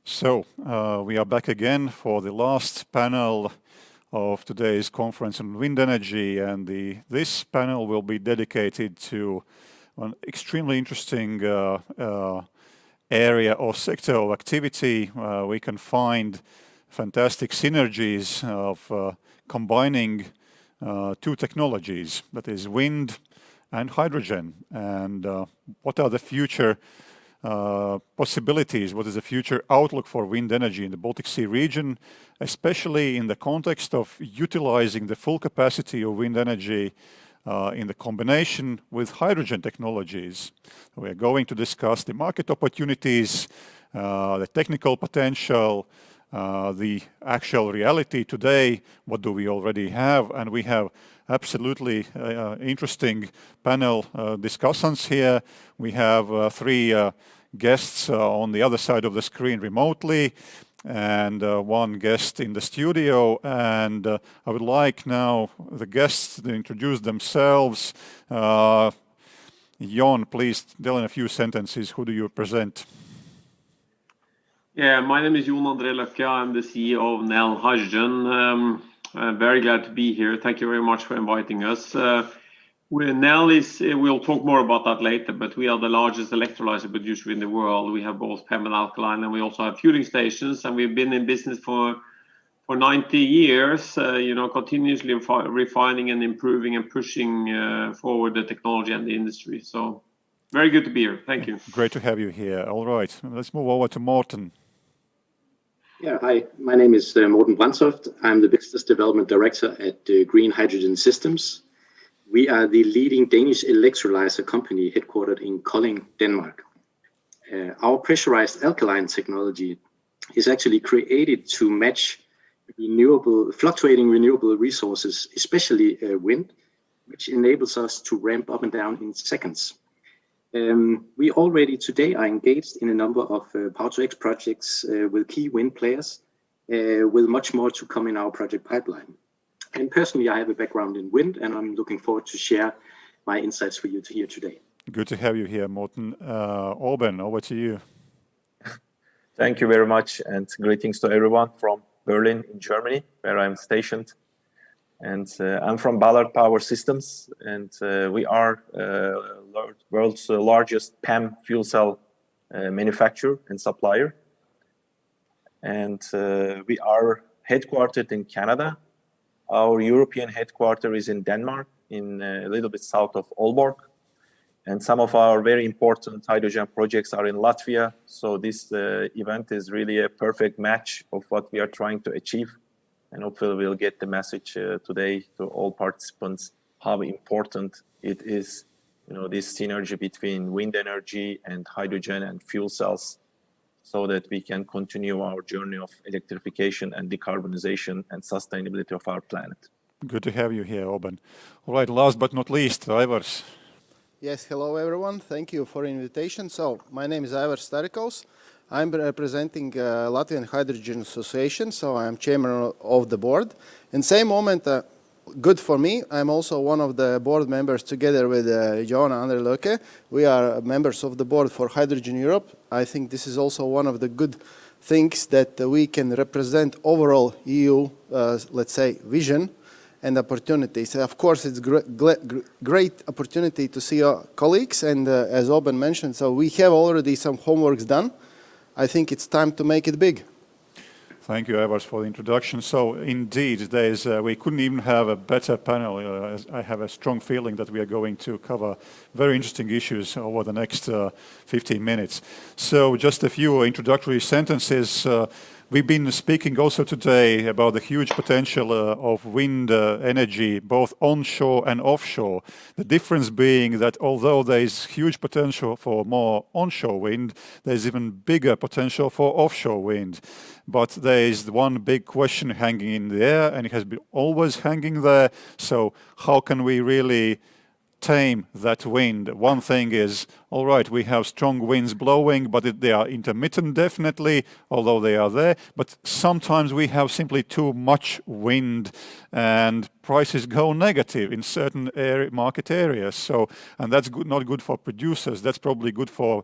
So, we are back again for the last panel of today's conference on wind energy, and this panel will be dedicated to an extremely interesting area or sector of activity. We can find fantastic synergies of combining two technologies, that is wind and hydrogen, and what are the future possibilities, what is the future outlook for wind energy in the Baltic Sea region, especially in the context of utilizing the full capacity of wind energy in the combination with hydrogen technologies. We are going to discuss the market opportunities, the technical potential, the actual reality today, what do we already have, and we have absolutely interesting panel discussants here. We have three guests on the other side of the screen remotely, and one guest in the studio, and I would like now the guests to introduce themselves. Jon, please tell in a few sentences, who do you present? Yeah, my name is Jon André Løkke. I'm the CEO of Nel Hydrogen. I'm very glad to be here. Thank you very much for inviting us. Nel is, we'll talk more about that later, but we are the largest electrolyzer producer in the world. We have both PEM and alkaline, and we also have fueling stations, and we've been in business for 90 years, continuously refining and improving and pushing forward the technology and the industry. So very good to be here. Thank you. Great to have you here. All right, let's move over to Morten. Yeah, hi, my name is Morten Vansoft. I'm the Business Development Director at Green Hydrogen Systems. We are the leading Danish electrolyzer company headquartered in Kolding, Denmark. Our pressurized alkaline technology is actually created to match fluctuating renewable resources, especially wind, which enables us to ramp up and down in seconds. We already today are engaged in a number of Power-to-X projects with key wind players, with much more to come in our project pipeline. And personally, I have a background in wind, and I'm looking forward to share my insights for you here today. Good to have you here, Morten. Orban, over to you. Thank you very much, and greetings to everyone from Berlin in Germany, where I'm stationed. And I'm from Ballard Power Systems, and we are world's largest PEM fuel cell manufacturer and supplier. And we are headquartered in Canada. Our European headquarters is in Denmark, in a little bit south of Aalborg. And some of our very important hydrogen projects are in Latvia. So this event is really a perfect match of what we are trying to achieve. And hopefully we'll get the message today to all participants, how important it is, this synergy between wind energy and hydrogen and fuel cells, so that we can continue our journey of electrification and decarbonization and sustainability of our planet. Good to have you here, Orban. All right, last but not least, Aivars. Yes, hello everyone. Thank you for the invitation. So, my name is Aivars Starikos. I'm representing Latvian Hydrogen Association, so I'm chairman of the board. In the same moment, good for me, I'm also one of the board members together with Jon André Løkke. We are members of the board for Hydrogen Europe. I think this is also one of the good things that we can represent overall EU, let's say, vision and opportunities. Of course, it's great opportunity to see our colleagues, and as Orban mentioned, so we have already some homeworks done. I think it's time to make it big. Thank you, Aivars, for the introduction. So, indeed, we couldn't even have a better panel. I have a strong feeling that we are going to cover very interesting issues over the next 15 minutes. So, just a few introductory sentences. We've been speaking also today about the huge potential of wind energy, both onshore and offshore. The difference being that although there is huge potential for more onshore wind, there's even bigger potential for offshore wind. But there is one big question hanging in the air, and it has been always hanging there. So how can we really tame that wind? One thing is, all right, we have strong winds blowing, but they are intermittent definitely, although they are there. But sometimes we have simply too much wind, and prices go negative in certain market areas. So, and that's not good for producers. That's probably good for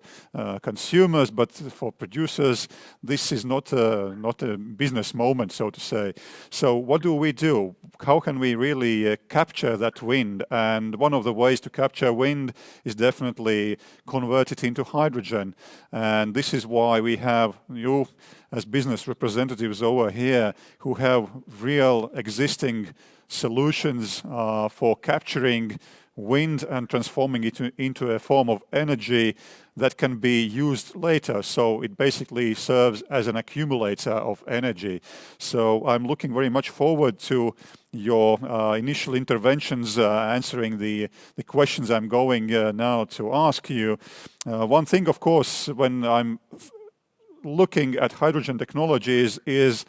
consumers, but for producers, this is not a business moment, so to say. So what do we do? How can we really capture that wind? And one of the ways to capture wind is definitely convert it into hydrogen. And this is why we have you as business representatives over here who have real existing solutions for capturing wind and transforming it into a form of energy that can be used later. So it basically serves as an accumulator of energy. So I'm looking very much forward to your initial interventions answering the questions I'm going now to ask you. One thing, of course, when I'm looking at hydrogen technologies is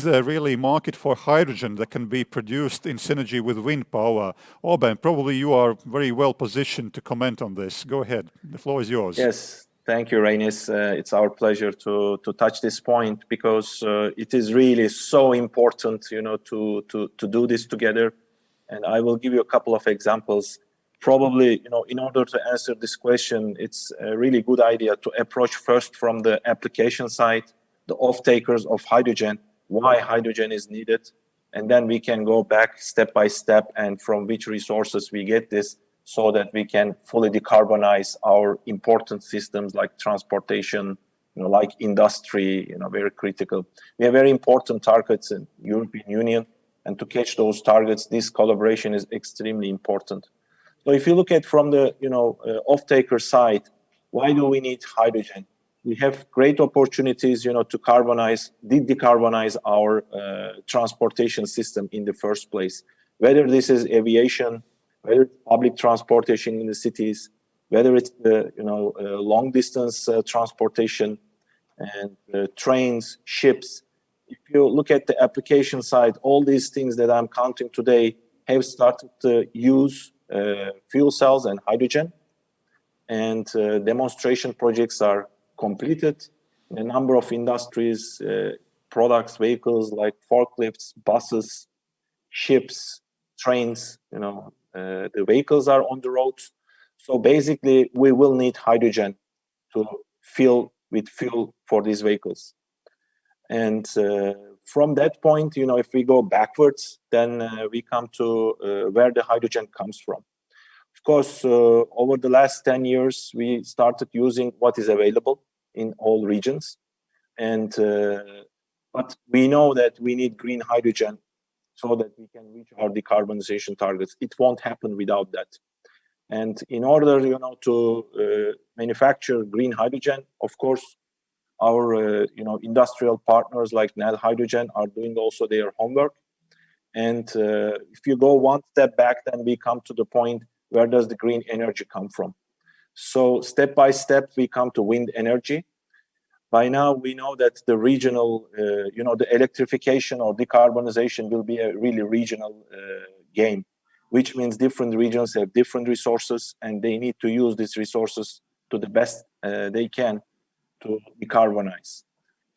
there really a market for hydrogen that can be produced in synergy with wind power? Orban, probably you are very well positioned to comment on this. Go ahead. The floor is yours. Yes, thank you, Reinis. It's our pleasure to touch this point because it is really so important, to do this together. And I will give you a couple of examples. Probably, in order to answer this question, it's a really good idea to approach first from the application side, the off-takers of hydrogen, why hydrogen is needed, and then we can go back step by step and from which resources we get this so that we can fully decarbonize our important systems like transportation, like industry, very critical. We have very important targets in European Union, and to catch those targets, this collaboration is extremely important. So if you look at from the off-taker side, why do we need hydrogen? We have great opportunities, to decarbonize our transportation system in the first place. Whether this is aviation, whether it's public transportation in the cities, whether it's long distance transportation and trains, ships. If you look at the application side, all these things that I'm counting today have started to use fuel cells and hydrogen, and demonstration projects are completed in a number of industries, products, vehicles like forklifts, buses, ships, trains, the vehicles are on the roads. So basically, we will need hydrogen to fill with fuel for these vehicles. And from that point, if we go backwards, then we come to where the hydrogen comes from. Of course, over the last 10 years, we started using what is available in all regions. And but we know that we need green hydrogen so that we can reach our decarbonization targets. It won't happen without that. And in order, to manufacture green hydrogen, of course, our industrial partners like Nel Hydrogen are doing also their homework. And if you go one step back, then we come to the point, where does the green energy come from? So step by step, we come to wind energy. By now, we know that the regional, the electrification or decarbonization will be a really regional game, which means different regions have different resources and they need to use these resources to the best they can to decarbonize.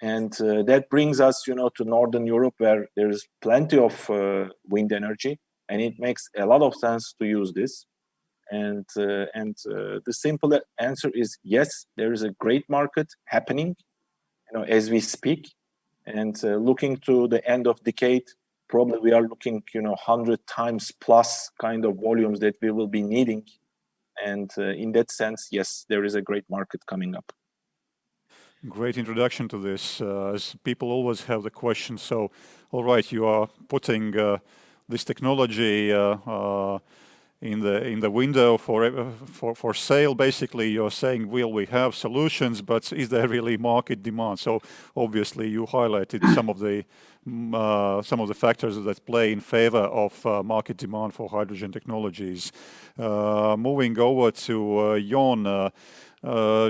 And that brings us, to Northern Europe, where there is plenty of wind energy, and it makes a lot of sense to use this. And the simple answer is yes, there is a great market happening, as we speak. And looking to the end of decade, probably we are looking, 100 times plus kind of volumes that we will be needing. And in that sense, yes, there is a great market coming up. Great introduction to this. As people always have the question, so, all right, you are putting this technology in the window for sale. Basically, you're saying, well, we have solutions, but is there really market demand? So obviously, you highlighted some of the factors that play in favor of market demand for hydrogen technologies. Moving over to Jon.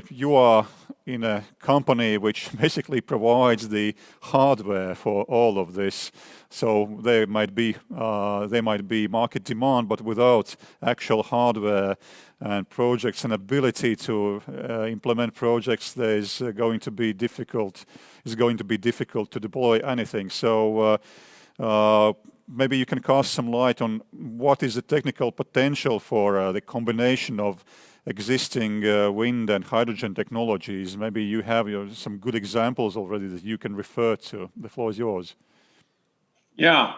You are in a company which basically provides the hardware for all of this. So there might be market demand, but without actual hardware and projects and ability to implement projects, it's going to be difficult to deploy anything. So maybe you can cast some light on what is the technical potential for the combination of existing wind and hydrogen technologies. Maybe you have some good examples already that you can refer to. The floor is yours. Yeah,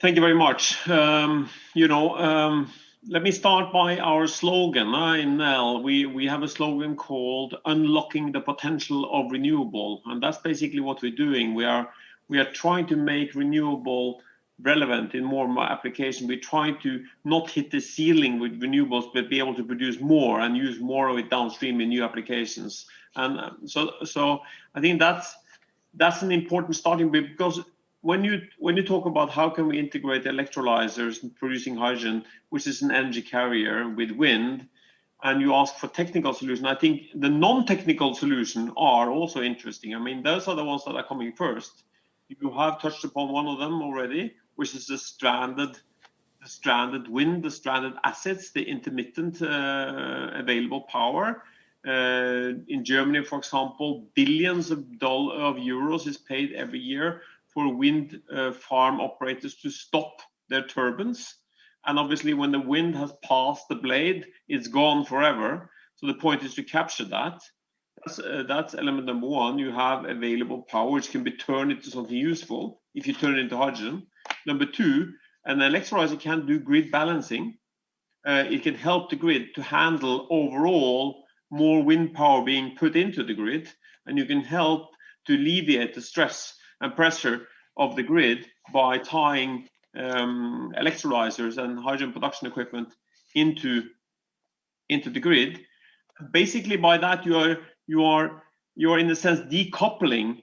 thank you very much. Let me start by our slogan in Nel. We have a slogan called "Unlocking the Potential of Renewable," and that's basically what we're doing. We are trying to make renewable relevant in more and more application. We're trying to not hit the ceiling with renewables, but be able to produce more and use more of it downstream in new applications. And so I think that's an important starting point, because when you talk about how can we integrate electrolyzers in producing hydrogen, which is an energy carrier, with wind, and you ask for technical solution, I think the non-technical solution are also interesting. I mean, those are the ones that are coming first. You have touched upon one of them already, which is the stranded wind, the stranded assets, the intermittent available power. In Germany, for example, billions of euros is paid every year for wind farm operators to stop their turbines. And obviously when the wind has passed the blade, it's gone forever. So the point is to capture that. That's element number one. You have available power which can be turned into something useful if you turn it into hydrogen. Number two, an electrolyzer can do grid balancing. It can help the grid to handle overall more wind power being put into the grid, and you can help to alleviate the stress and pressure of the grid by tying electrolyzers and hydrogen production equipment into the grid. Basically, by that you are in a sense decoupling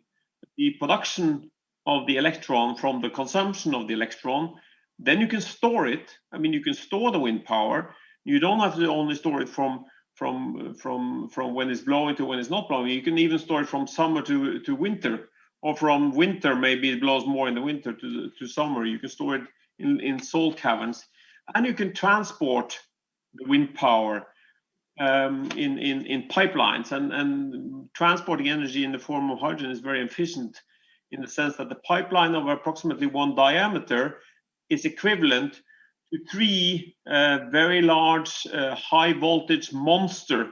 the production of the electron from the consumption of the electron. Then you can store it. I mean, you can store the wind power. You don't have to only store it from when it's blowing to when it's not blowing. You can even store it from summer to winter, or from winter, maybe it blows more in the winter to summer. You can store it in salt caverns, and you can transport the wind power in pipelines, and transporting energy in the form of hydrogen is very efficient, in the sense that the pipeline of approximately 1 diameter is equivalent to 3 very large high voltage monster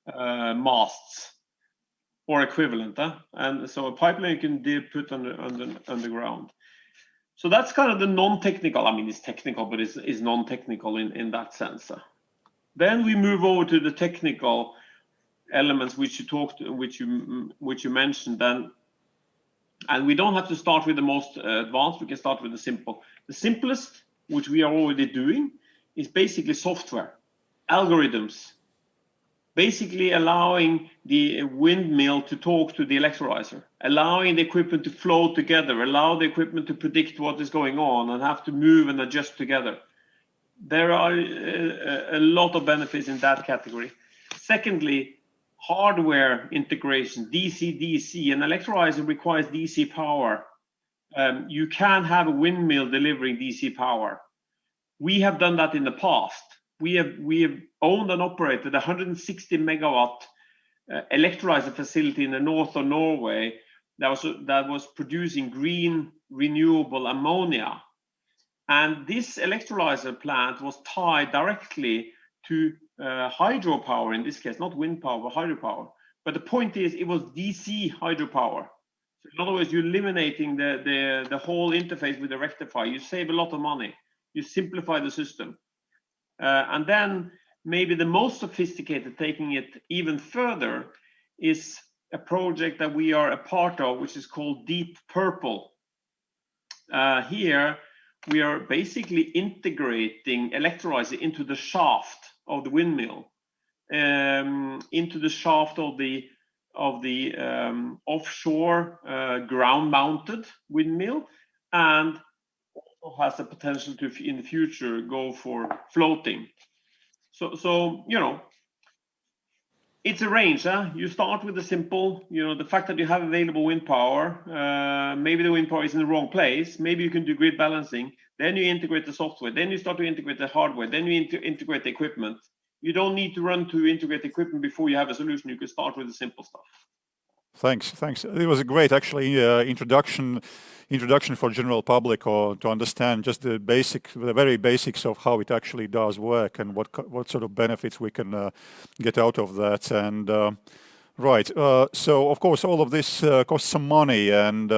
masts, or equivalent. And so a pipeline you can put underground. So that's kind of the non-technical. I mean, it's technical, but it's non-technical in that sense. Then we move over to the technical elements which you mentioned. And we don't have to start with the most advanced. We can start with the simple. The simplest, which we are already doing, is basically software, algorithms, basically allowing the windmill to talk to the electrolyzer, allowing the equipment to flow together, allow the equipment to predict what is going on and have to move and adjust together. There are a lot of benefits in that category. Secondly, hardware integration, DC-DC. An electrolyzer requires DC power. You can have a windmill delivering DC power. We have done that in the past. We have owned and operated a 160 megawatt electrolyzer facility in the north of Norway that was producing green renewable ammonia. And this electrolyzer plant was tied directly to hydropower, in this case, not wind power, but hydropower. But the point is, it was DC hydropower. So in other words, you're eliminating the whole interface with the rectifier. You save a lot of money. You simplify the system. And then maybe the most sophisticated, taking it even further, is a project that we are a part of, which is called Deep Purple. Here, we are basically integrating electrolyzer into the shaft of the windmill, into the shaft of the offshore ground-mounted windmill, and also has the potential to, in the future, go for floating. So you know, it's a range. You start with the simple, the fact that you have available wind power. Maybe the wind power is in the wrong place. Maybe you can do grid balancing. Then you integrate the software. Then you start to integrate the hardware. Then you integrate the equipment. You don't need to run to integrate equipment before you have a solution. You can start with the simple stuff. Thanks. It was a great, actually, introduction for general public, or to understand just the very basics of how it actually does work and what sort of benefits we can get out of that. And right, so of course all of this costs some money, and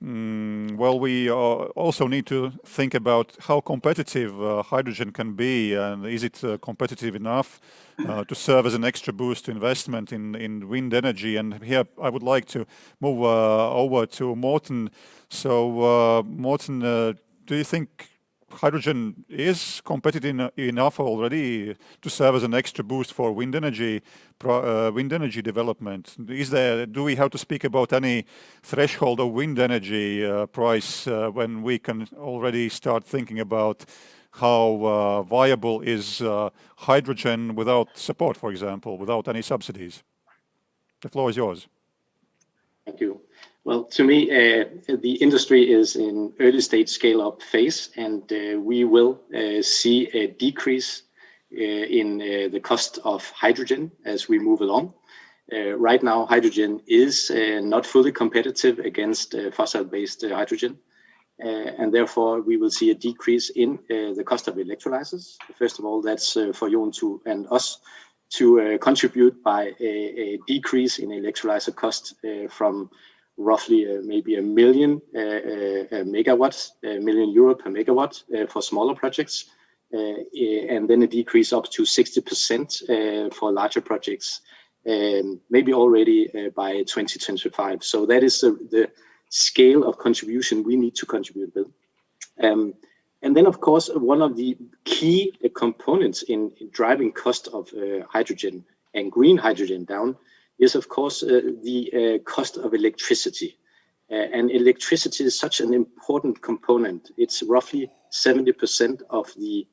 well, we also need to think about how competitive hydrogen can be, and is it competitive enough to serve as an extra boost to investment in wind energy. And here I would like to move over to Morten. So Morten, do you think hydrogen is competitive enough already to serve as an extra boost for wind energy development? Do we have to speak about any threshold of wind energy price when we can already start thinking about how viable is hydrogen without support, for example, without any subsidies? The floor is yours. Thank you. Well, to me, the industry is in early stage scale-up phase, and we will see a decrease in the cost of hydrogen as we move along. Right now, hydrogen is not fully competitive against fossil-based hydrogen, and therefore we will see a decrease in the cost of electrolyzers. First of all, that's for Jon and us to contribute by a decrease in electrolyzer cost from roughly maybe €1 million per megawatt for smaller projects, and then a decrease up to 60% for larger projects, maybe already by 2025. So that is the scale of contribution we need to contribute with. And then, of course, one of the key components in driving cost of hydrogen and green hydrogen down is, of course, the cost of electricity. And electricity is such an important component. It's roughly 70% of the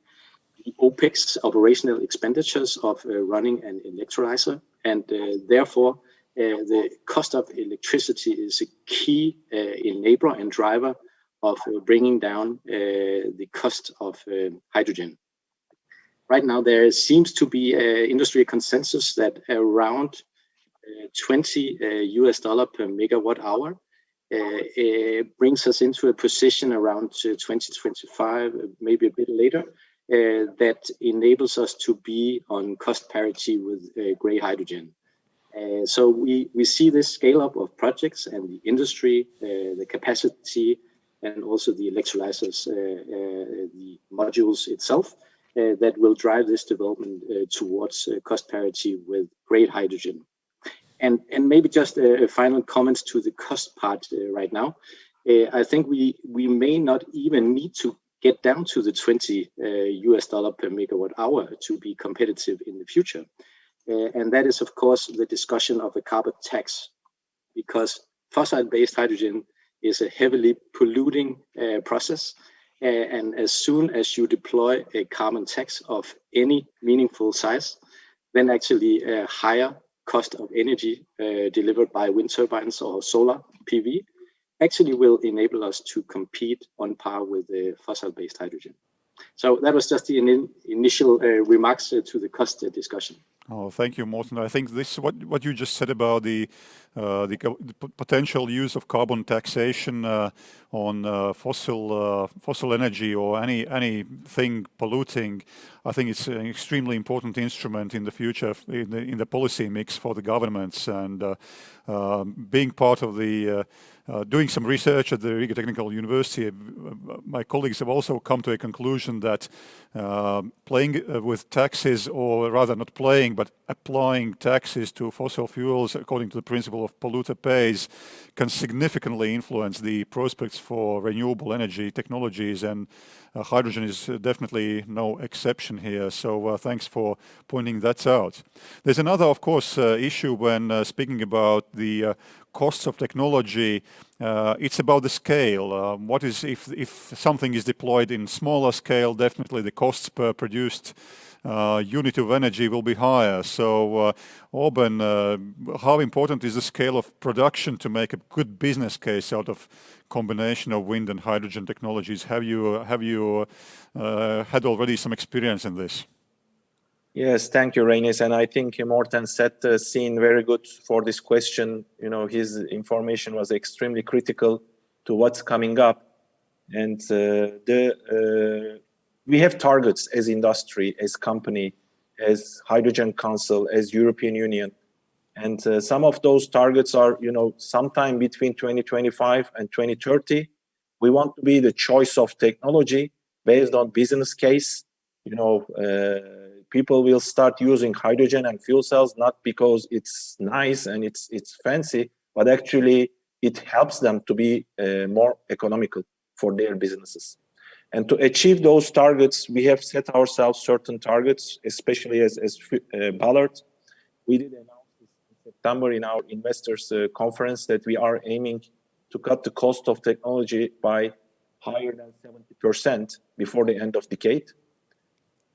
OPEX, operational expenditures of running an electrolyzer. And therefore, the cost of electricity is a key enabler and driver of bringing down the cost of hydrogen. Right now, there seems to be industry consensus that around $20 per megawatt hour brings us into a position around 2025, maybe a bit later, that enables us to be on cost parity with grey hydrogen. So we see this scale up of projects and the industry, the capacity, and also the electrolyzers, the modules itself, that will drive this development towards cost parity with grey hydrogen. And maybe just a final comment to the cost part right now. I think we may not even need to get down to the $20 per megawatt hour to be competitive in the future. And that is, of course, the discussion of a carbon tax, because fossil-based hydrogen is a heavily polluting process. And as soon as you deploy a carbon tax of any meaningful size, then actually a higher cost of energy delivered by wind turbines or solar PV actually will enable us to compete on par with the fossil-based hydrogen. So that was just the initial remarks to the cost discussion. Oh, thank you, Morten. I think this what you just said about the potential use of carbon taxation on fossil energy or anything polluting. I think it's an extremely important instrument in the future in the policy mix for the governments, and being part of the doing some research at the Riga Technical University, my colleagues have also come to a conclusion that playing with taxes, or rather not playing, but applying taxes to fossil fuels according to the principle of polluter pays, can significantly influence the prospects for renewable energy technologies, and hydrogen is definitely no exception here. So thanks for pointing that out. There's another, of course, issue when speaking about the costs of technology. It's about the scale. What is if something is deployed in smaller scale? Definitely the costs per produced unit of energy will be higher. So, Orban, how important is the scale of production to make a good business case out of combination of wind and hydrogen technologies? Have you had already some experience in this? Yes, thank you, Reynes. And I think Morten set the scene very good for this question. You know, his information was extremely critical to what's coming up. And we have targets as industry, as company, as Hydrogen Council, as European Union. And some of those targets are, you know, sometime between 2025 and 2030. We want to be the choice of technology based on business case. You know, people will start using hydrogen and fuel cells not because it's nice and it's fancy, but actually it helps them to be more economical for their businesses. And to achieve those targets, we have set ourselves certain targets, especially as Ballard. We did announce this in September in our investors conference that we are aiming to cut the cost of technology by higher than 70% before the end of decade.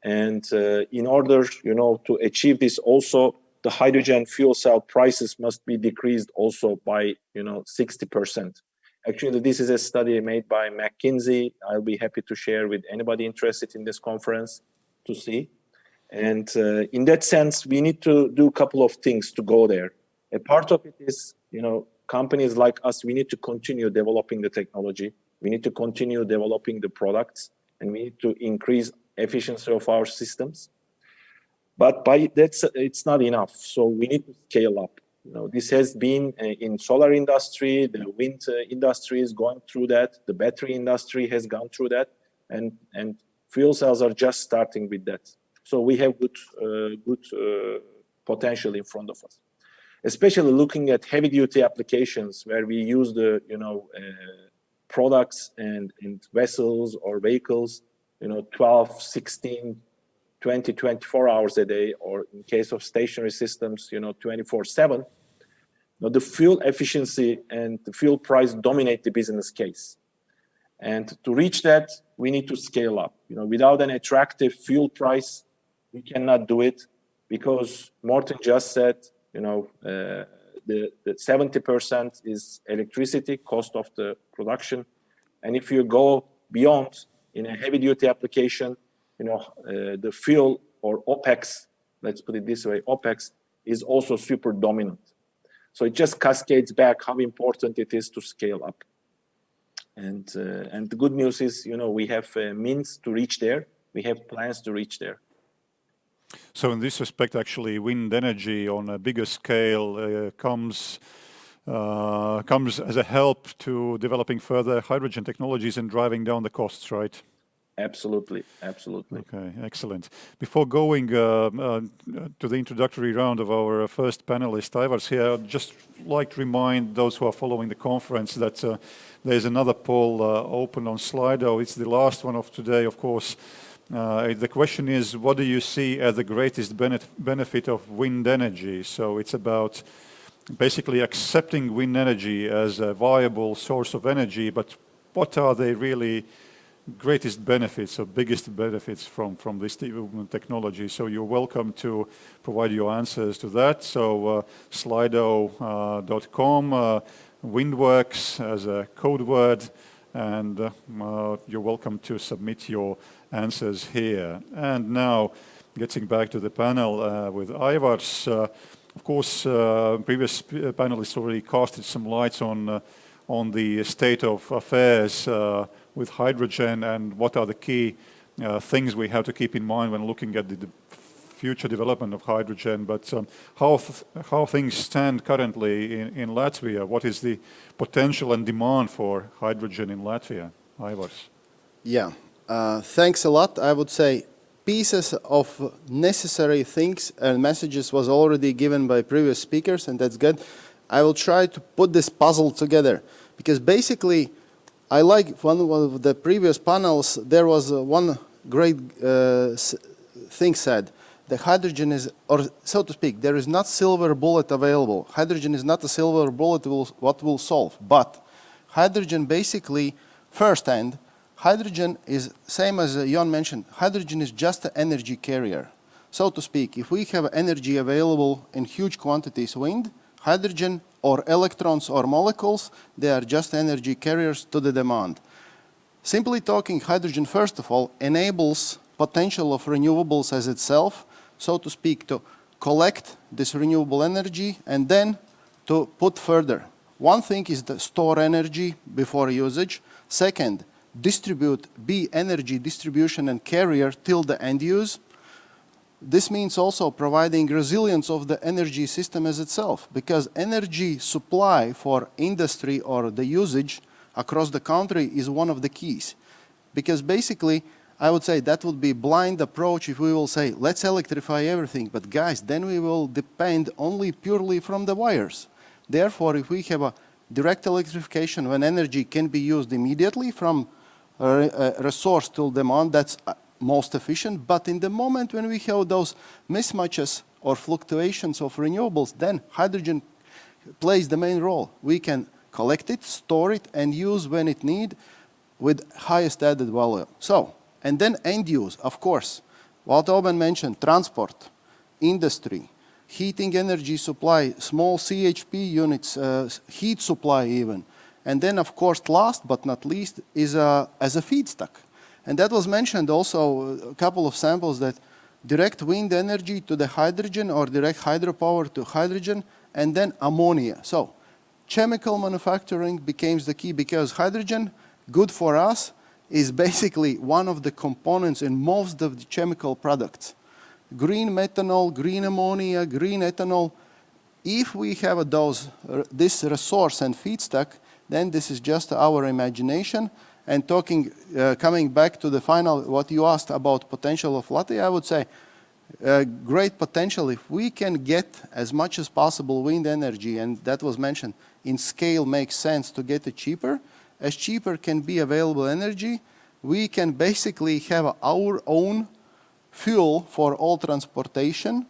And in order, you know, to achieve this, also the hydrogen fuel cell prices must be decreased also by, you know, 60%. Actually, this is a study made by McKinsey. I'll be happy to share with anybody interested in this conference to see. And in that sense, we need to do a couple of things to go there. A part of it is, you know, companies like us, we need to continue developing the technology. We need to continue developing the products, and we need to increase efficiency of our systems. But it's not enough. So we need to scale up. You know, this has been in solar industry, the wind industry is going through that, the battery industry has gone through that, and fuel cells are just starting with that. So we have good potential in front of us, especially looking at heavy duty applications where we use the, you know, products and vessels or vehicles, you know, 12, 16, 20, 24 hours a day, or in case of stationary systems, you know, 24/7. Now, the fuel efficiency and the fuel price dominate the business case. And to reach that, we need to scale up. You know, without an attractive fuel price, we cannot do it, because Morten just said, you know, the 70% is electricity, cost of the production. And if you go beyond in a heavy duty application, you know, the fuel or OPEX, let's put it this way, OPEX is also super dominant. So it just cascades back how important it is to scale up. And the good news is, you know, we have means to reach there. We have plans to reach there. So in this respect, actually, wind energy on a bigger scale comes as a help to developing further hydrogen technologies and driving down the costs, right? Absolutely, absolutely. Okay, excellent. Before going to the introductory round of our first panelist, Aivars here, I'd just like to remind those who are following the conference that there's another poll open on Slido. It's the last one of today, of course. The question is, what do you see as the greatest benefit of wind energy? So it's about basically accepting wind energy as a viable source of energy, but what are the really greatest benefits or biggest benefits from this technology? So you're welcome to provide your answers to that. So slido.com, WindWorks as a code word, and you're welcome to submit your answers here. And now, getting back to the panel with Aivars, of course, previous panelists already casted some lights on the state of affairs with hydrogen and what are the key things we have to keep in mind when looking at the future development of hydrogen. But how things stand currently in Latvia? What is the potential and demand for hydrogen in Latvia? Aivars. Yeah, thanks a lot. I would say pieces of necessary things and messages was already given by previous speakers, and that's good. I will try to put this puzzle together, because basically I like one of the previous panels, there was one great thing said. The hydrogen is, or so to speak, there is not silver bullet available. Hydrogen is not a silver bullet what will solve, but hydrogen basically, firsthand, hydrogen is same as Jon mentioned, hydrogen is just an energy carrier. So to speak, if we have energy available in huge quantities, wind, hydrogen or electrons or molecules, they are just energy carriers to the demand. Simply talking, hydrogen, first of all, enables potential of renewables as itself. so to speak, to collect this renewable energy and then to put further. One thing is to store energy before usage. Second, be energy distribution and carrier till the end use. This means also providing resilience of the energy system as itself, because energy supply for industry or the usage across the country is one of the keys. Because basically, I would say that would be blind approach if we will say, let's electrify everything. But guys, then we will depend only purely from the wires. Therefore, if we have a direct electrification when energy can be used immediately from resource till demand, that's most efficient. But in the moment when we have those mismatches or fluctuations of renewables, then hydrogen plays the main role. We can collect it, store it, and use when it need with highest added value. So, and then end use, of course. What Oben mentioned, transport, industry, heating energy supply, small CHP units, heat supply even. And then, of course, last but not least, is as a feedstock. And that was mentioned also, a couple of samples, that direct wind energy to the hydrogen or direct hydropower to hydrogen, and then ammonia. So chemical manufacturing becomes the key, because hydrogen, good for us, is basically one of the components in most of the chemical products. Green methanol, green ammonia, green ethanol. If we have this resource and feedstock, then this is just our imagination. And coming back to the final, what you asked about potential of Latvia, I would say great potential if we can get as much as possible wind energy, and that was mentioned, in scale makes sense to get it cheaper. As cheaper can be available energy, we can basically have our own fuel for all transportation,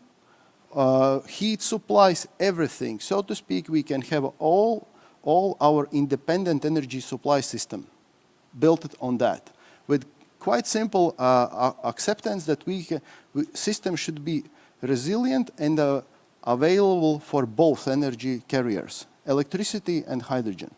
heat supplies, everything. So to speak, we can have all our independent energy supply system built on that, with quite simple acceptance that system should be resilient and available for both energy carriers, electricity and hydrogen.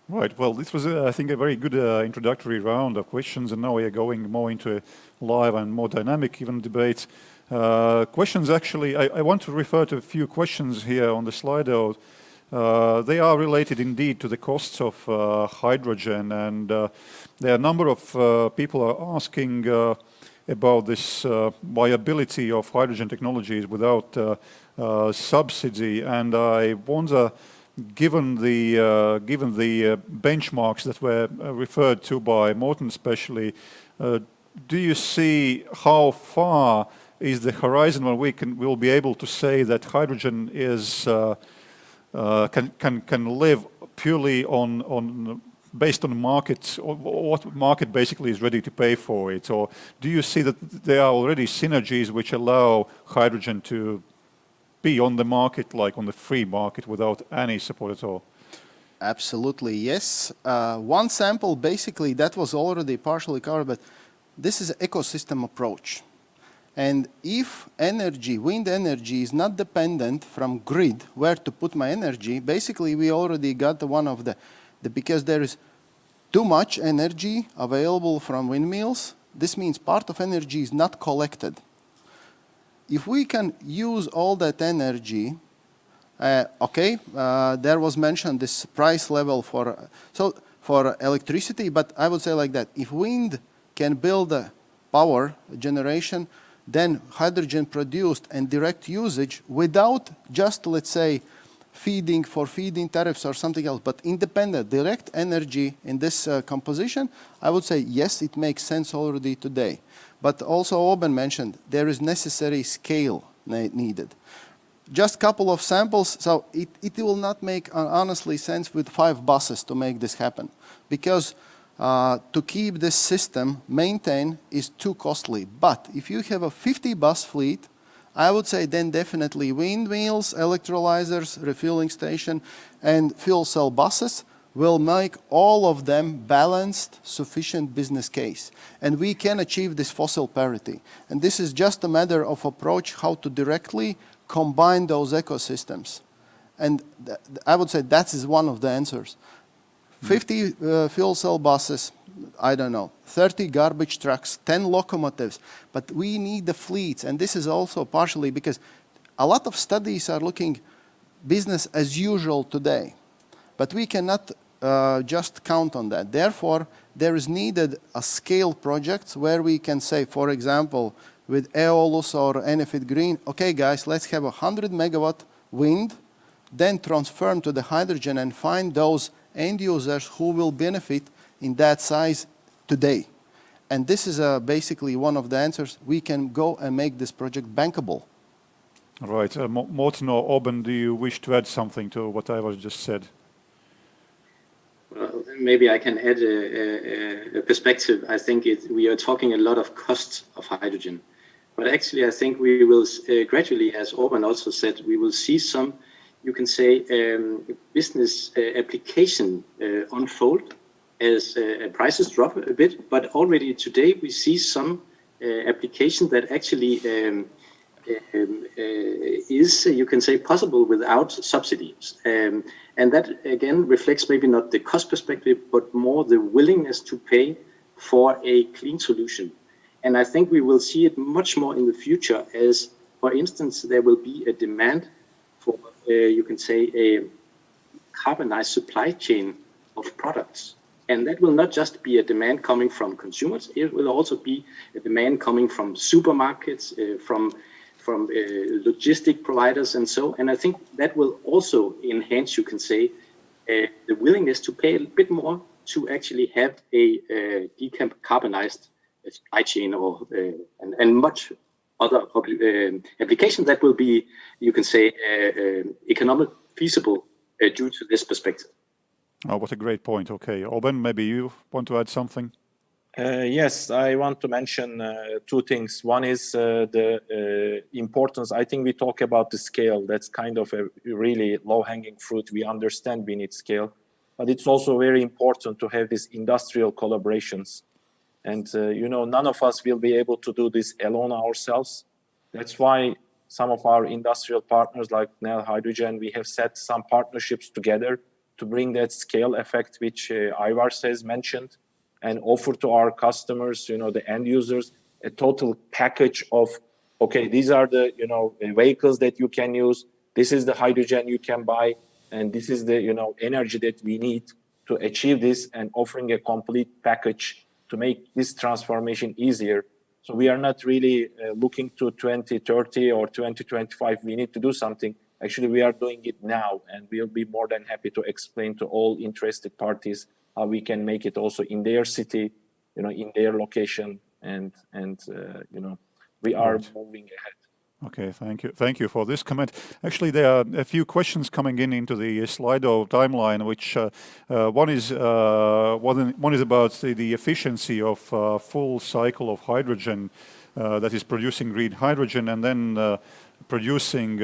Right, well, this was, I think, a very good introductory round of questions, and now we are going more into a live and more dynamic even debate. Questions, actually, I want to refer to a few questions here on the Slido. They are related indeed to the costs of hydrogen, and there are a number of people are asking about this viability of hydrogen technologies without subsidy, and I wonder, given the benchmarks that were referred to by Morten especially, do you see how far is the horizon when we'll be able to say that hydrogen is can live purely based on market, or what market basically is ready to pay for it? Or do you see that there are already synergies which allow hydrogen to be on the market, like on the free market, without any support at all? Absolutely, yes. One sample, basically, that was already partially covered, but this is an ecosystem approach. And if wind energy is not dependent from grid, where to put my energy, basically we already got one of because there is too much energy available from windmills, this means part of energy is not collected. If we can use all that energy, there was mentioned this price level for electricity, but I would say like that, if wind can build a power generation, then hydrogen produced and direct usage without just, let's say, feeding tariffs or something else, but independent, direct energy in this composition, I would say, yes, it makes sense already today. But also Oben mentioned, there is necessary scale needed. Just a couple of samples, so it will not make, honestly, sense with 5 buses to make this happen, because to keep this system maintained is too costly. But if you have a 50 bus fleet, I would say then definitely windmills, electrolyzers, refueling station, and fuel cell buses will make all of them balanced, sufficient business case. And we can achieve this fossil parity. And this is just a matter of approach how to directly combine those ecosystems. And I would say that is one of the answers. 50 fuel cell buses, I don't know, 30 garbage trucks, 10 locomotives, but we need the fleets. And this is also partially because a lot of studies are looking business as usual today, but we cannot just count on that. Therefore, there is needed a scale project where we can say, for example, with Aeolus or Enefit Green, okay guys, let's have 100 megawatt wind, then transform to the hydrogen and find those end users who will benefit in that size today. And this is basically one of the answers. We can go and make this project bankable. Right. Morten or Oben, do you wish to add something to what I was just said? Well, maybe I can add a perspective. I think we are talking a lot of costs of hydrogen. But actually, I think we will gradually, as Orban also said, we will see some, you can say, business application unfold as prices drop a bit. But already today, we see some application that actually is, you can say, possible without subsidies. And that, again, reflects maybe not the cost perspective, but more the willingness to pay for a clean solution. And I think we will see it much more in the future as, for instance, there will be a demand for, you can say, a carbonized supply chain of products. And that will not just be a demand coming from consumers, it will also be a demand coming from supermarkets, from logistic providers and so. And I think that will also enhance, you can say, the willingness to pay a bit more to actually have a decarbonized supply chain or and much other applications that will be, you can say, economic feasible due to this perspective. Oh, what a great point. Okay, Oben, maybe you want to add something? Yes, I want to mention two things. One is the importance. I think we talk about the scale. That's kind of a really low-hanging fruit. We understand we need scale, but it's also very important to have these industrial collaborations. And, none of us will be able to do this alone ourselves. That's why some of our industrial partners like Nel Hydrogen, we have set some partnerships together to bring that scale effect, which Ivars has mentioned, and offer to our customers, the end users, a total package of, okay, these are the, vehicles that you can use. This is the hydrogen you can buy. And this is the, energy that we need to achieve this, and offering a complete package to make this transformation easier. So we are not really looking to 2030 or 2025. We need to do something. Actually, we are doing it now, and we'll be more than happy to explain to all interested parties how we can make it also in their city, in their location, and we are moving ahead. Okay, thank you. Thank you for this comment. Actually, there are a few questions coming into the Slido timeline, which one is about the efficiency of full cycle of hydrogen that is producing green hydrogen and then producing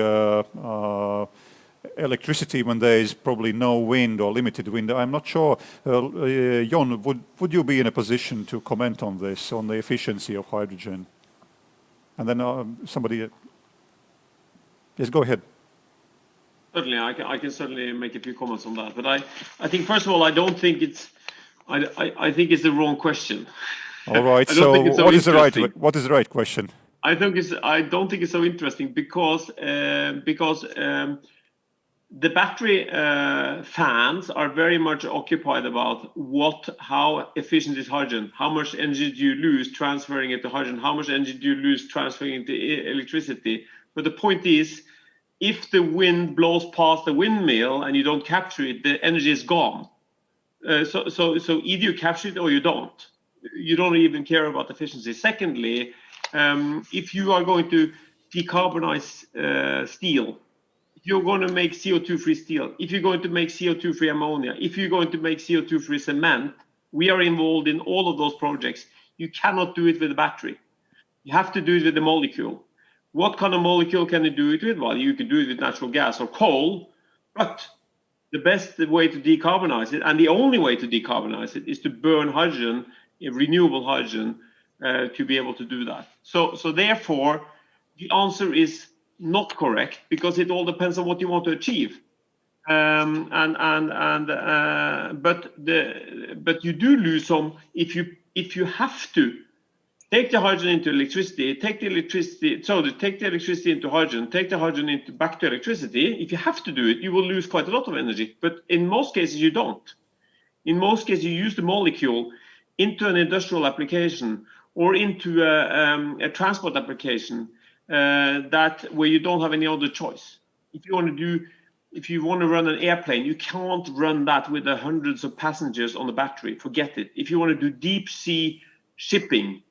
electricity when there is probably no wind or limited wind. I'm not sure. Jon, would you be in a position to comment on this, on the efficiency of hydrogen? And then somebody... Yes, go ahead. Certainly, I can certainly make a few comments on that. But I think, first of all, I don't think it's... I think it's the wrong question. All right, so what is the right question? I don't think it's so interesting because the battery fans are very much occupied about how efficient is hydrogen, how much energy do you lose transferring it to hydrogen, how much energy do you lose transferring it to electricity. But the point is, if the wind blows past the windmill and you don't capture it, the energy is gone. So either you capture it or you don't. You don't even care about efficiency. Secondly, if you are going to decarbonize steel, if you're going to make CO2-free steel, if you're going to make CO2-free ammonia, if you're going to make CO2-free cement, we are involved in all of those projects. You cannot do it with a battery. You have to do it with the molecule. What kind of molecule can you do it with? Well, you can do it with natural gas or coal, but the best way to decarbonize it, and the only way to decarbonize it, is to burn hydrogen, renewable hydrogen, to be able to do that. So therefore, the answer is not correct, because it all depends on what you want to achieve. But you do lose some if you have to take the hydrogen into electricity, take the electricity into hydrogen, take the hydrogen into back to electricity. If you have to do it, you will lose quite a lot of energy. But in most cases, you don't. In most cases, you use the molecule into an industrial application or into a transport application where you don't have any other choice. If you want to run an airplane, you can't run that with the hundreds of passengers on the battery. Forget it. If you want to do deep sea shipping,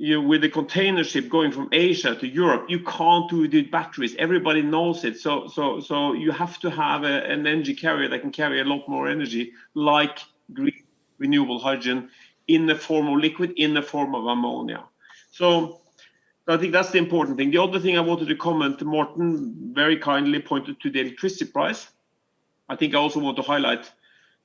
with a container ship going from Asia to Europe, you can't do it with batteries. Everybody knows it. So you have to have an energy carrier that can carry a lot more energy, like green renewable hydrogen in the form of liquid, in the form of ammonia. So I think that's the important thing. The other thing I wanted to comment, Morten very kindly pointed to the electricity price. I think I also want to highlight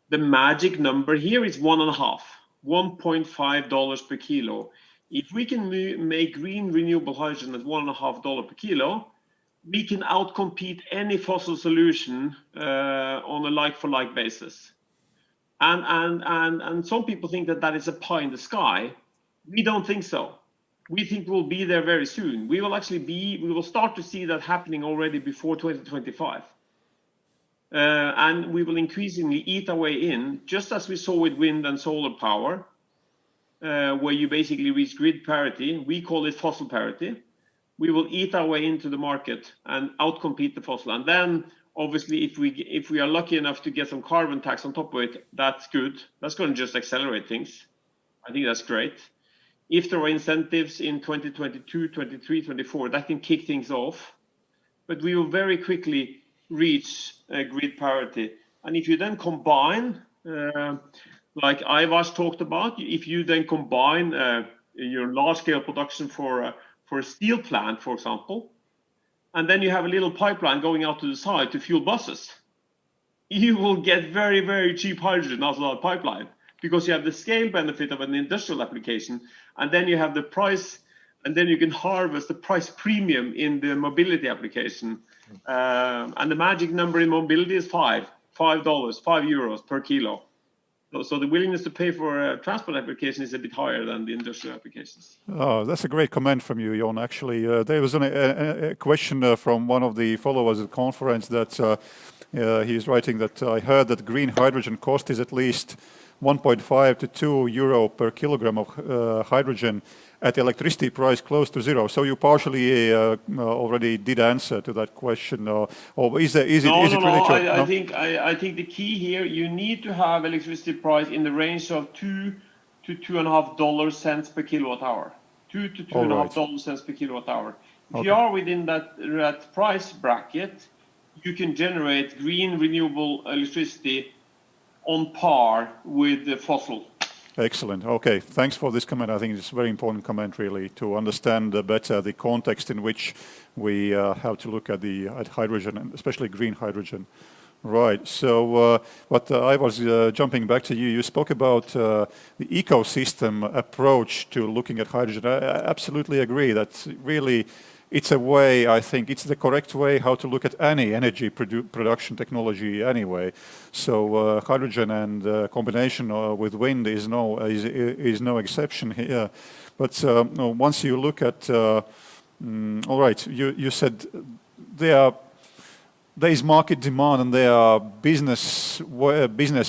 the magic number here is $1.5 per kilo. If we can make green renewable hydrogen at $1.5 per kilo, we can outcompete any fossil solution on a like-for-like basis. And some people think that is a pie in the sky. We don't think so. We think we'll be there very soon. We will start to see that happening already before 2025. And we will increasingly eat our way in, just as we saw with wind and solar power, where you basically reach grid parity. We call it fossil parity. We will eat our way into the market and outcompete the fossil. And then, obviously, if we are lucky enough to get some carbon tax on top of it, that's good. That's going to just accelerate things. I think that's great. If there are incentives in 2022, 23, 24, that can kick things off. But we will very quickly reach grid parity. And if you then combine, like Ivars talked about, if you then combine your large-scale production for a steel plant, for example, and then you have a little pipeline going out to the side to fuel buses, you will get very, very cheap hydrogen out of that pipeline, because you have the scale benefit of an industrial application, and then you have the price, and then you can harvest the price premium in the mobility application. And the magic number in mobility is €5 per kilo. So the willingness to pay for a transport application is a bit higher than the industrial applications. Oh, that's a great comment from you, Jon. Actually, there was a question from one of the followers at the conference that he's writing that I heard that green hydrogen cost is at least 1.5 to 2 euro per kilogram of hydrogen at electricity price close to zero. So you partially already did answer to that question, or is it related? I think the key here, you need to have electricity price in the range of $2 to $2.50 cents per kilowatt hour. $2 to $2.50 cents per kilowatt hour. If you are within that price bracket, you can generate green renewable electricity on par with the fossil. Excellent. Okay, thanks for this comment. I think it's a very important comment, really, to understand better the context in which we have to look at hydrogen, and especially green hydrogen. Right. So, I was jumping back to you. You spoke about the ecosystem approach to looking at hydrogen. I absolutely agree that really it's a way, I think, it's the correct way how to look at any energy production technology anyway. So hydrogen and combination with wind is no exception here. But once you look at, all right, you said there is market demand and there are business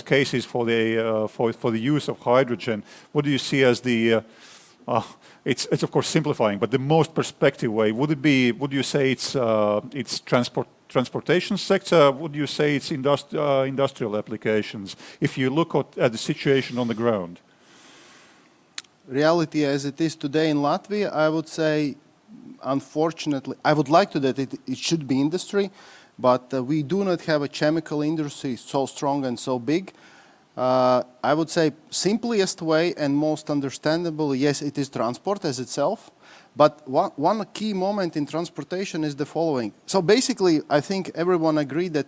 cases for the use of hydrogen. What do you see as the it's of course simplifying, but the most perspective way, would you say it's transportation sector? Would you say it's industrial applications? If you look at the situation on the ground. Reality as it is today in Latvia, I would say, unfortunately, I would like to that it should be industry, but we do not have a chemical industry so strong and so big. I would say simplest way and most understandable, yes, it is transport as itself. But one key moment in transportation is the following. So basically, I think everyone agreed that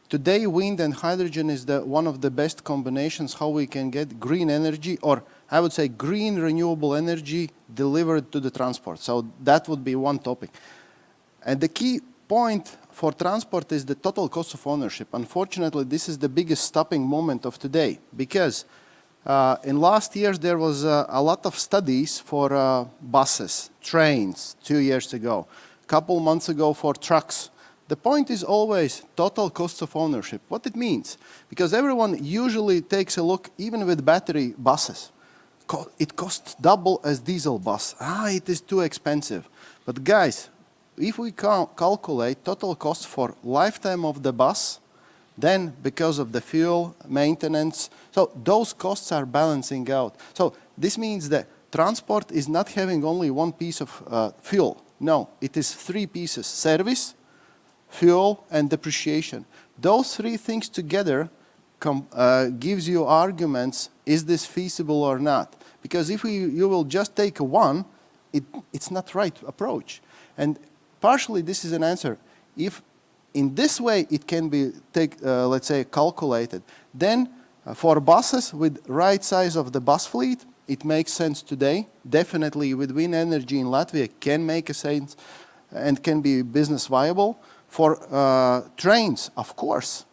today wind and hydrogen is one of the best combinations how we can get green energy, or I would say green renewable energy delivered to the transport. So that would be one topic. And the key point for transport is the total cost of ownership. Unfortunately, this is the biggest stopping moment of today, because in last years there was a lot of studies for buses, trains 2 years ago, a couple months ago for trucks. The point is always total cost of ownership, what it means. Because everyone usually takes a look, even with battery buses. It costs double as diesel bus. It is too expensive. But guys, if we calculate total cost for lifetime of the bus, then because of the fuel, maintenance, so those costs are balancing out. So this means that transport is not having only one piece of fuel. No, it is 3 pieces: service, fuel, and depreciation. Those 3 things together gives you arguments, is this feasible or not? Because if you will just take one, it's not right approach. And partially this is an answer. If in this way it can be, let's say, calculated, then for buses with right size of the bus fleet, it makes sense today. Definitely with wind energy in Latvia can make a sense and can be business viable. For trains, of course.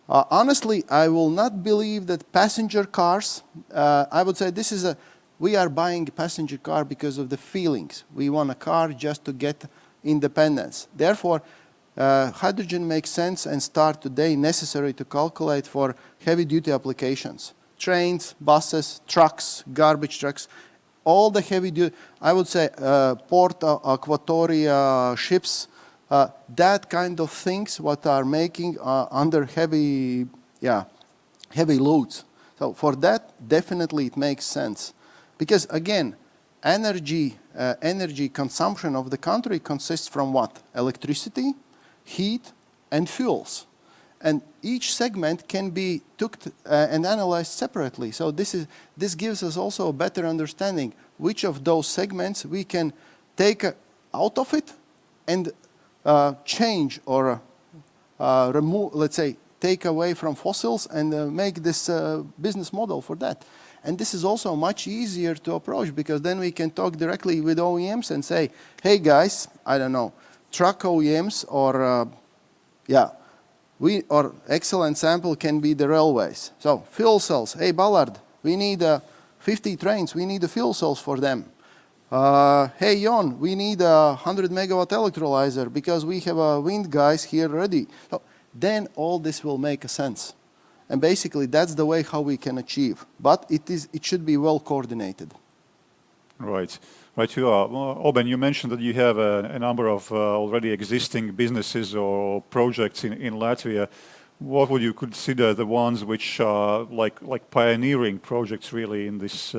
Honestly, I will not believe that passenger cars, I would say this is we are buying a passenger car because of the feelings. We want a car just to get independence. Therefore, hydrogen makes sense and start today necessary to calculate for heavy duty applications. Trains, buses, trucks, garbage trucks, all the heavy duty, I would say port, aquatoria, ships, that kind of things what are making under heavy loads. So for that, definitely it makes sense. Because again, energy consumption of the country consists from what? Electricity, heat, and fuels. And each segment can be took and analyzed separately. So this gives us also a better understanding which of those segments we can take out of it and change or remove, let's say, take away from fossils and make this business model for that. And this is also much easier to approach because then we can talk directly with OEMs and say, hey guys, I don't know, truck OEMs or or excellent sample can be the railways. So fuel cells, hey Ballard, we need 50 trains, we need the fuel cells for them. Hey Jon, we need a 100 megawatt electrolyzer because we have wind guys here ready. So then all this will make a sense. And basically that's the way how we can achieve. But it should be well coordinated. Right. Right, you are. Oben, you mentioned that you have a number of already existing businesses or projects in Latvia. What would you consider the ones which are like pioneering projects really in this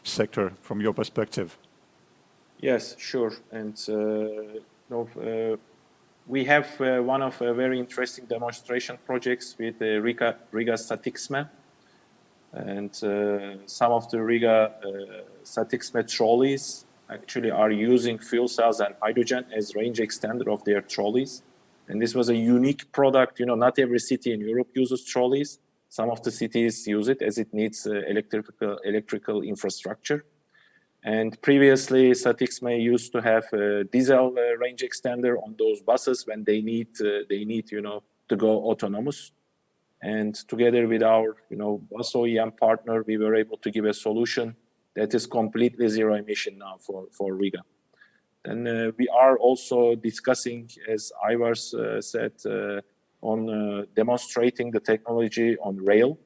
sector from your perspective? Yes, sure. And we have one of very interesting demonstration projects with the Riga Satiksme. And some of the Riga Satiksme trolleys actually are using fuel cells and hydrogen as range extender of their trolleys. And this was a unique product. You know, not every city in Europe uses trolleys. Some of the cities use it as it needs electrical infrastructure. And previously, Satiksme used to have a diesel range extender on those buses when they need to go autonomous. And together with our bus OEM partner, we were able to give a solution that is completely zero emission now for Riga. And we are also discussing, as Ivars said, on demonstrating the technology on rail.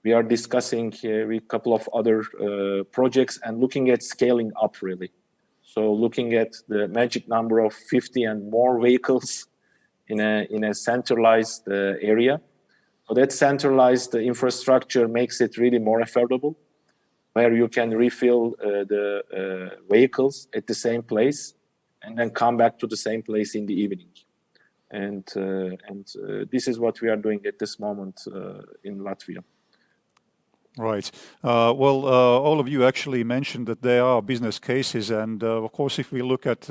We are discussing with a couple of other projects and looking at scaling up really. So looking at the magic number of 50 and more vehicles in a centralized area. So that centralized infrastructure makes it really more affordable, where you can refill the vehicles at the same place and then come back to the same place in the evening. And this is what we are doing at this moment in Latvia. Right. All of you actually mentioned that there are business cases, and of course, if we look at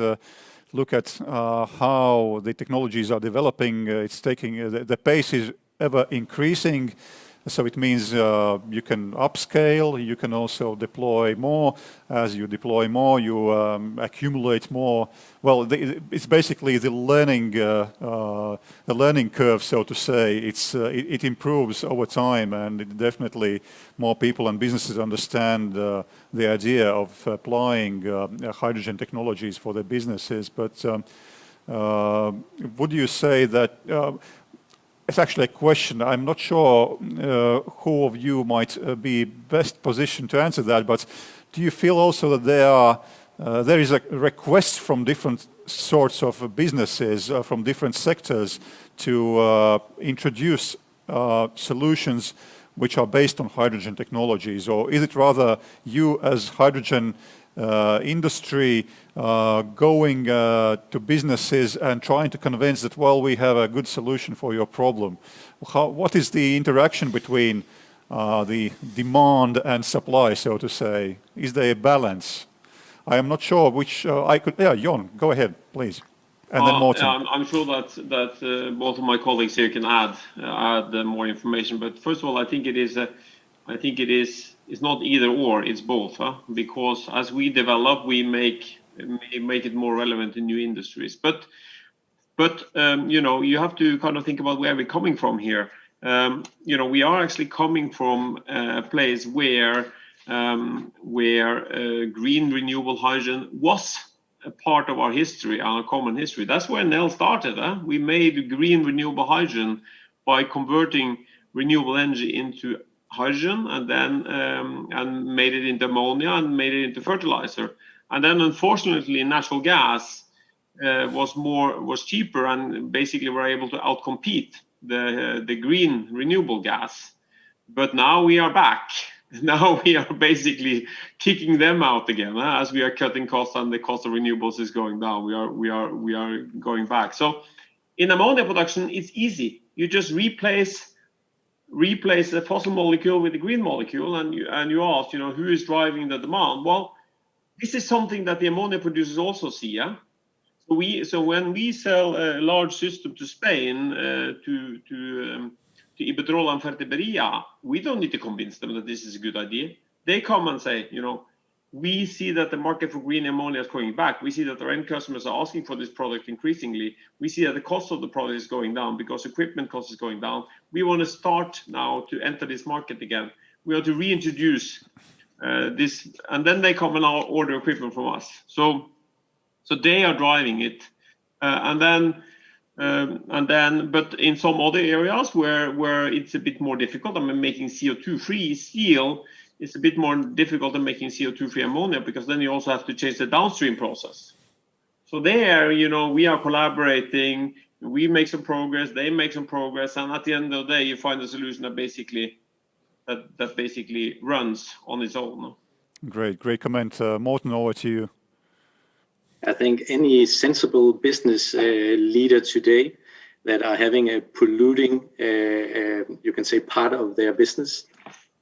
how the technologies are developing, it's taking the pace is ever increasing. So it means you can upscale, you can also deploy more. As you deploy more, you accumulate more. Well, it's basically the learning curve, so to say. It improves over time, and it definitely more people and businesses understand the idea of applying hydrogen technologies for their businesses. But would you say that it's actually a question. I'm not sure who of you might be best positioned to answer that, but do you feel also that there is a request from different sorts of businesses, from different sectors, to introduce solutions which are based on hydrogen technologies? Or is it rather you as hydrogen industry going to businesses and trying to convince that, well, we have a good solution for your problem? What is the interaction between the demand and supply, so to say? Is there a balance? I am not sure which Jon, go ahead, please. And then Morten. I'm sure that both of my colleagues here can add more information. But first of all, I think it's not either or, it's both, because as we develop, we make it more relevant in new industries. But you have to kind of think about where we're coming from here. We are actually coming from a place where green renewable hydrogen was a part of our history, our common history. That's where Nel started. We made green renewable hydrogen by converting renewable energy into hydrogen, and then and made it into ammonia and made it into fertilizer. And then unfortunately natural gas was cheaper, and basically were able to outcompete the green renewable gas. But now we are back. Now we are basically kicking them out again, as we are cutting costs and the cost of renewables is going down. We are going back. So in ammonia production, it's easy. You just replace the fossil molecule with the green molecule, and you ask, who is driving the demand? Well, this is something that the ammonia producers also see. So when we sell a large system to Spain, to Iberdrola and Fertiberia, we don't need to convince them that this is a good idea. They come and say, we see that the market for green ammonia is going back. We see that our end customers are asking for this product increasingly. We see that the cost of the product is going down because equipment cost is going down. We want to start now to enter this market again. We want to reintroduce this, and then they come and order equipment from us. So they are driving it, but in some other areas where it's a bit more difficult, making CO2-free steel is a bit more difficult than making CO2-free ammonia, because then you also have to change the downstream process. So there, we are collaborating, we make some progress, they make some progress, and at the end of the day, you find a solution that basically runs on its own. Great comment. Morten, over to you. I think any sensible business leader today that are having a polluting, you can say, part of their business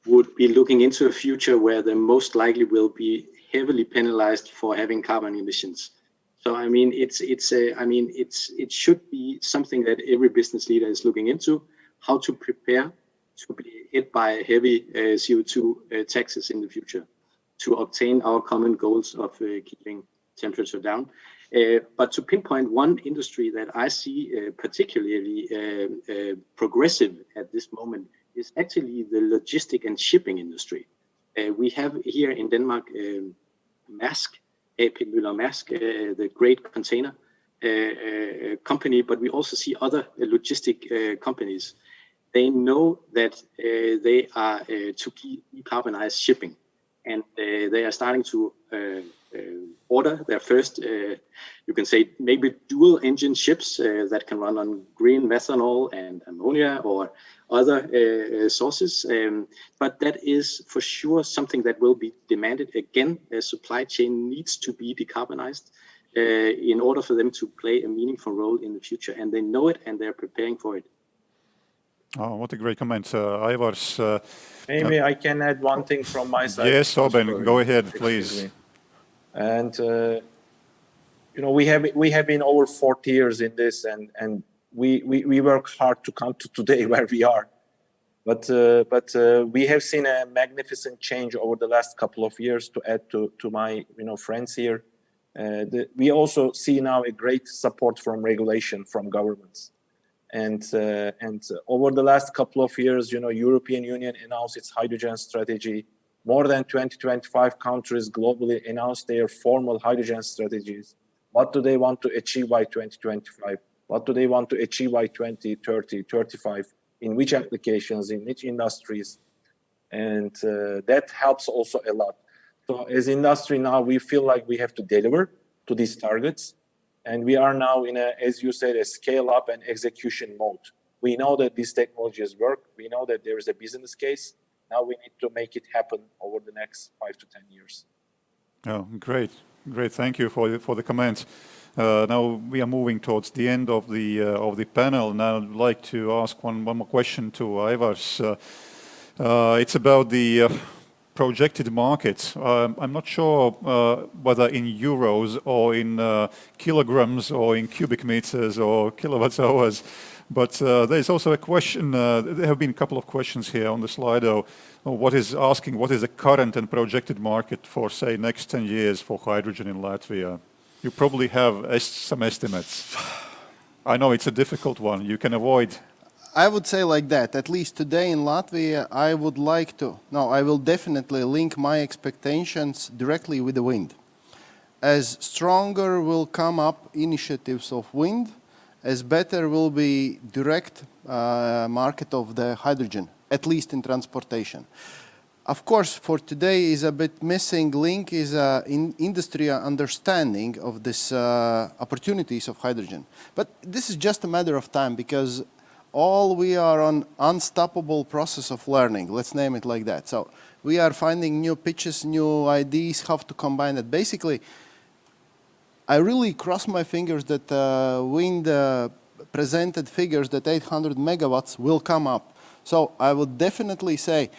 would be looking into a future where they most likely will be heavily penalized for having carbon emissions. So it should be something that every business leader is looking into, how to prepare to be hit by heavy CO2 taxes in the future to obtain our common goals of keeping temperature down. But to pinpoint one industry that I see particularly progressive at this moment is actually the logistic and shipping industry. We have here in Denmark Maersk, AP Møller Maersk, the great container company, but we also see other logistic companies. They know that they are to decarbonize shipping, and they are starting to order their first, you can say, maybe dual engine ships that can run on green methanol and ammonia or other sources. But that is for sure something that will be demanded. Again, a supply chain needs to be decarbonized in order for them to play a meaningful role in the future. And they know it, and they're preparing for it. Oh, what a great comment. Aivars. Maybe I can add one thing from my side. Yes, Oben, go ahead, please. And we have been over 40 years in this, and we work hard to come to today where we are. But we have seen a magnificent change over the last couple of years. To add to my friends here, we also see now a great support from regulation from governments. And over the last couple of years, European Union announced its hydrogen strategy. More than 25 countries globally announced their formal hydrogen strategies. What do they want to achieve by 2025? What do they want to achieve by 2030, 35? In which applications, in which industries? And that helps also a lot. So as industry now, we feel like we have to deliver to these targets. And we are now in a, as you said, a scale up and execution mode. We know that these technologies work. We know that there is a business case. Now we need to make it happen over the next 5 to 10 years. Oh, great. Thank you for the comments. Now we are moving towards the end of the panel. Now I'd like to ask one more question to Aivars. It's about the projected markets. I'm not sure whether in euros or in kilograms or in cubic meters or kilowatt hours, but there's also a question, there have been a couple of questions here on the Slido. What is the current and projected market for, say, next 10 years for hydrogen in Latvia? You probably have some estimates. I know it's a difficult one. You can avoid. I would say like that, at least today in Latvia, I will definitely link my expectations directly with the wind. As stronger will come up initiatives of wind, as better will be direct market of the hydrogen, at least in transportation. Of course, for today is a bit missing link is in industry understanding of this opportunities of hydrogen. But this is just a matter of time because all we are on unstoppable process of learning, let's name it like that. So we are finding new pitches, new ideas, how to combine it. Basically, I really cross my fingers that wind presented figures that 800 megawatts will come up. So I would definitely say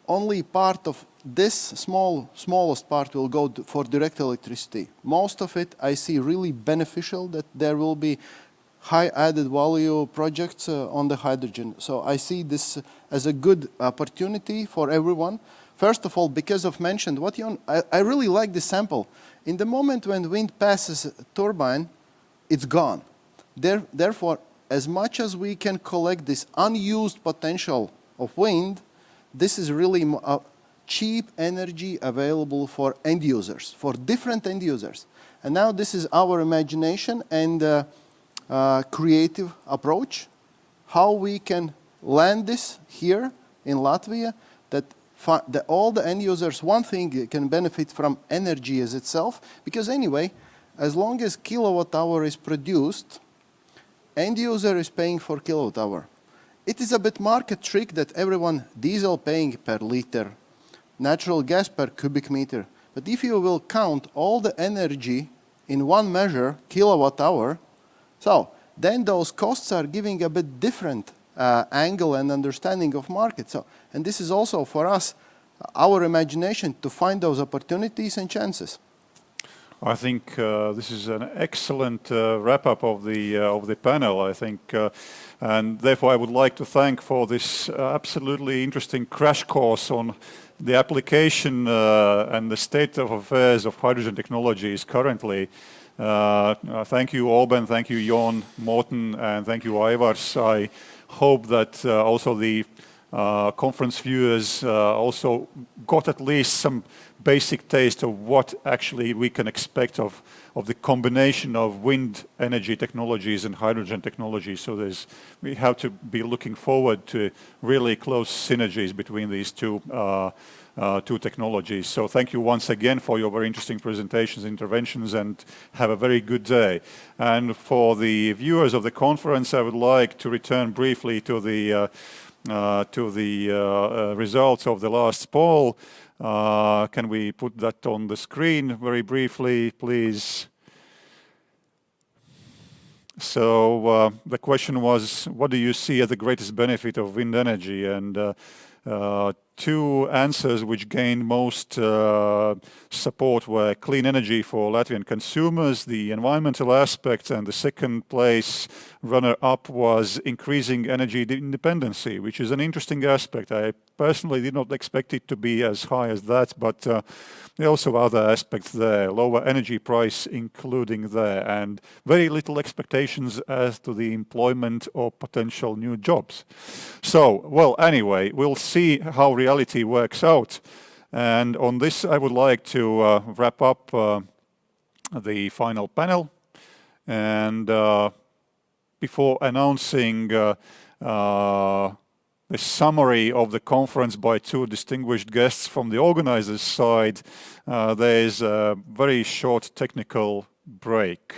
only part of this smallest part will go for direct electricity. Most of it I see really beneficial that there will be high added value projects on the hydrogen. So I see this as a good opportunity for everyone. First of all, because of mentioned what I really like this sample. In the moment when wind passes a turbine, it's gone. Therefore, as much as we can collect this unused potential of wind, this is really cheap energy available for end users, for different end users. And now this is our imagination and creative approach, how we can land this here in Latvia, that all the end users, one thing can benefit from energy as itself, because anyway, as long as kilowatt hour is produced, end user is paying for kilowatt hour. It is a bit market trick that everyone diesel paying per liter, natural gas per cubic meter. But if you will count all the energy in one measure, kilowatt hour, so then those costs are giving a bit different angle and understanding of market. So, and this is also for us, our imagination to find those opportunities and chances. I think this is an excellent wrap-up of the panel, I think. And therefore, I would like to thank for this absolutely interesting crash course on the application and the state of affairs of hydrogen technologies currently. Thank you, Oben, thank you, Jon, Morten, and thank you, Aivars. I hope that also the conference viewers also got at least some basic taste of what actually we can expect of the combination of wind energy technologies and hydrogen technology. So we have to be looking forward to really close synergies between these two technologies. So thank you once again for your very interesting presentations, interventions, and have a very good day. And for the viewers of the conference, I would like to return briefly to the results of the last poll. Can we put that on the screen very briefly, please? So the question was, what do you see as the greatest benefit of wind energy? And two answers which gained most support were clean energy for Latvian consumers, the environmental aspects, and the second place runner-up was increasing energy independency, which is an interesting aspect. I personally did not expect it to be as high as that, but there are also other aspects there, lower energy price including there, and very little expectations as to the employment or potential new jobs. So, well, anyway, we'll see how reality works out. And on this, I would like to wrap up the final panel. And before announcing the summary of the conference by two distinguished guests from the organizers' side, there is a very short technical break.